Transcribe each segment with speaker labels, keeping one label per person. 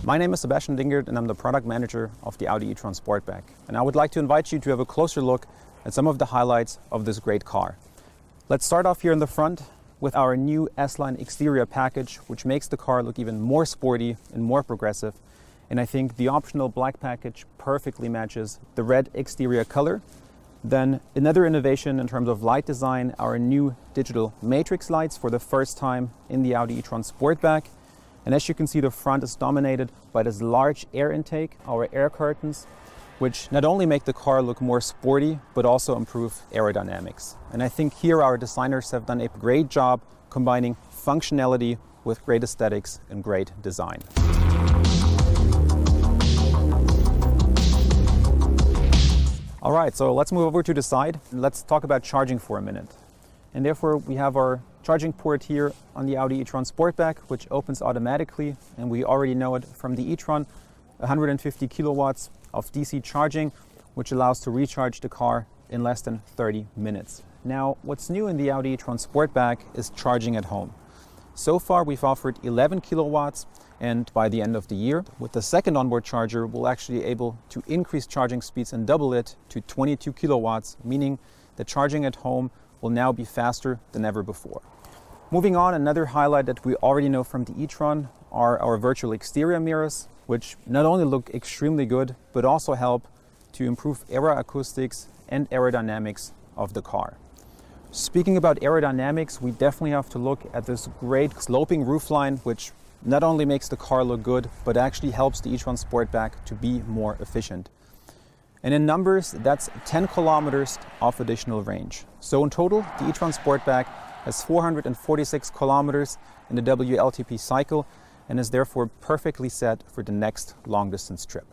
Speaker 1: My name is Sebastian Dingert and I'm the product manager of the Audi e-tron Sportback. And I would like to invite you to have a closer look at some of the highlights of this great car. Let's start off here in the front with our new S-Line exterior package, which makes the car look even more sporty and more progressive. And I think the optional black package perfectly matches the red exterior color. Then another innovation in terms of light design, our new digital matrix lights for the first time in the Audi e-tron Sportback. And as you can see, the front is dominated by this large air intake, our air curtains, which not only make the car look more sporty, but also improve aerodynamics. And I think here our designers have done a great job combining functionality with great aesthetics and great design. All right, so let's move over to the side and let's talk about charging for a minute. And therefore we have our charging port here on the Audi e-tron Sportback, which opens automatically, and we already know it from the e-tron, 150 kilowatts of DC charging, which allows to recharge the car in less than 30 minutes. Now, what's new in the Audi e-tron Sportback is charging at home. So far, we've offered 11 kilowatts, and by the end of the year, with the second onboard charger, we'll actually be able to increase charging speeds and double it to 22 kilowatts, meaning that charging at home will now be faster than ever before. Moving on, another highlight that we already know from the e-tron are our virtual exterior mirrors, which not only look extremely good, but also help to improve aeroacoustics and aerodynamics of the car. Speaking about aerodynamics, we definitely have to look at this great sloping roofline, which not only makes the car look good, but actually helps the e-tron Sportback to be more efficient. And in numbers, that's 10 kilometers of additional range. So in total, the e-tron Sportback has 446 kilometers in the WLTP cycle and is therefore perfectly set for the next long distance trip.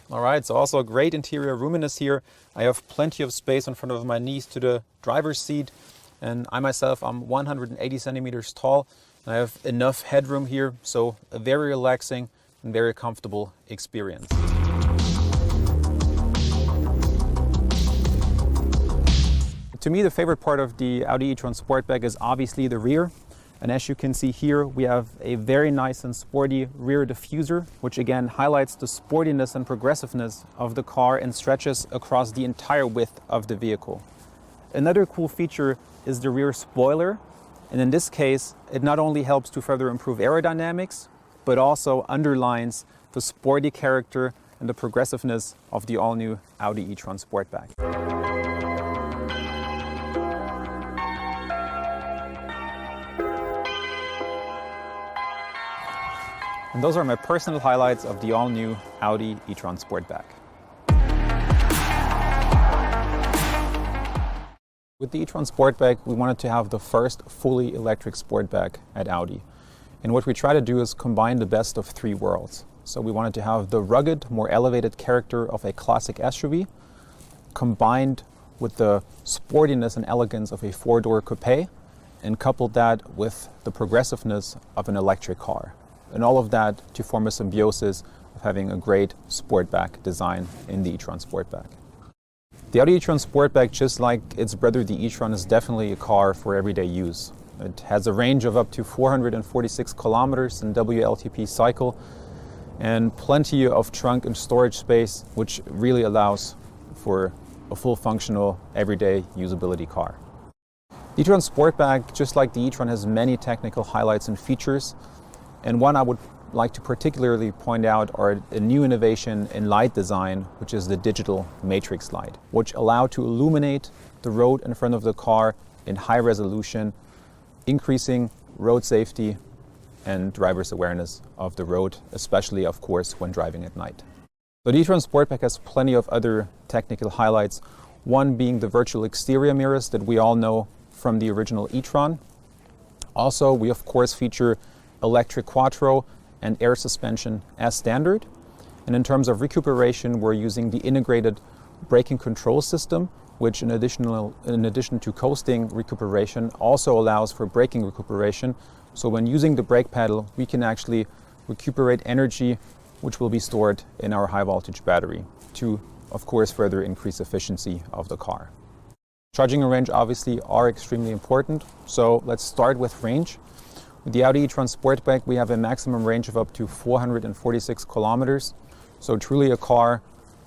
Speaker 1: All right, so also a great interior roominess here. I have plenty of space in front of my knees to the driver's seat. And I myself, I'm 180 centimeters tall. And I have enough headroom here, so a very relaxing and very comfortable experience. To me, the favorite part of the Audi e-tron Sportback is obviously the rear. And as you can see here, we have a very nice and sporty rear diffuser, which again highlights the sportiness and progressiveness of the car and stretches across the entire width of the vehicle. Another cool feature is the rear spoiler, and in this case it not only helps to further improve aerodynamics, but also underlines the sporty character and the progressiveness of the all-new Audi e-tron Sportback. And those are my personal highlights of the all-new Audi e-tron Sportback. With the e-tron Sportback, we wanted to have the first fully electric Sportback at Audi. And what we try to do is combine the best of three worlds. So we wanted to have the rugged, more elevated character of a classic SUV, combined with the sportiness and elegance of a four-door coupe, and coupled that with the progressiveness of an electric car. And all of that to form a symbiosis of having a great Sportback design in the e-tron Sportback. The Audi e-tron Sportback, just like its brother the e-tron, is definitely a car for everyday use. It has a range of up to 446 kilometers in WLTP cycle and plenty of trunk and storage space, which really allows for a full functional everyday usability car. The e-tron Sportback, just like the e-tron, has many technical highlights and features. And one I would like to particularly point out are a new innovation in light design, which is the digital matrix light, which allow to illuminate the road in front of the car in high resolution, increasing road safety and driver's awareness of the road, especially, of course, when driving at night. The e-tron Sportback has plenty of other technical highlights, one being the virtual exterior mirrors that we all know from the original e-tron. Also, we of course feature electric quattro and air suspension as standard. And in terms of recuperation, we're using the integrated braking control system, which in addition to coasting recuperation also allows for braking recuperation. So when using the brake pedal, we can actually recuperate energy which will be stored in our high voltage battery to of course, further increase efficiency of the car. Charging and range obviously are extremely important, so let's start with range. With the Audi e-tron Sportback, we have a maximum range of up to 446 kilometers, so truly a car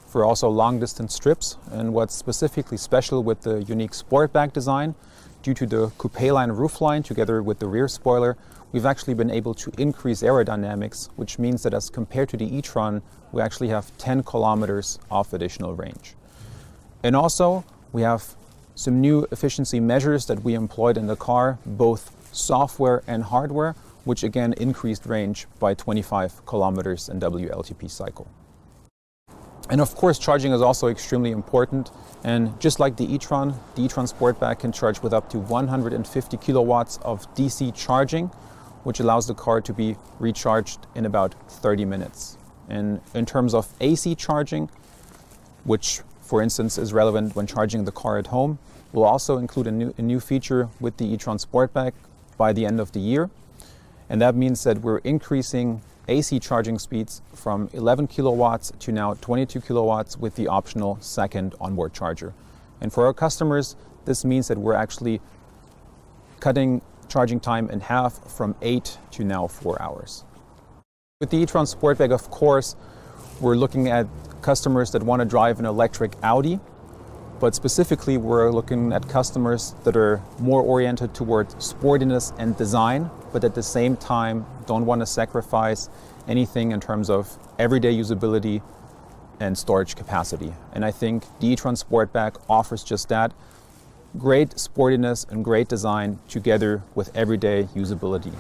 Speaker 1: for also long distance trips. And what's specifically special with the unique Sportback design, due to the coupe line roofline together with the rear spoiler, we've actually been able to increase aerodynamics, which means that as compared to the e-tron, we actually have 10 kilometers of additional range. And also, we have some new efficiency measures that we employed in the car, both software and hardware, which again increased range by 25 kilometers in WLTP cycle. And of course, charging is also extremely important. And just like the e-tron Sportback can charge with up to 150 kilowatts of DC charging, which allows the car to be recharged in about 30 minutes. And in terms of AC charging, which for instance is relevant when charging the car at home, we'll also include a new feature with the e-tron Sportback by the end of the year. And that means that we're increasing AC charging speeds from 11 kilowatts to now 22 kilowatts with the optional second onboard charger. And for our customers, this means that we're actually cutting charging time in half from 8 to now 4 hours. With the e-tron Sportback, of course, we're looking at customers that want to drive an electric Audi, but specifically we're looking at customers that are more oriented towards sportiness and design, but at the same time don't want to sacrifice anything in terms of everyday usability and storage capacity. And I think the e-tron Sportback offers just that: great sportiness and great design together with everyday usability.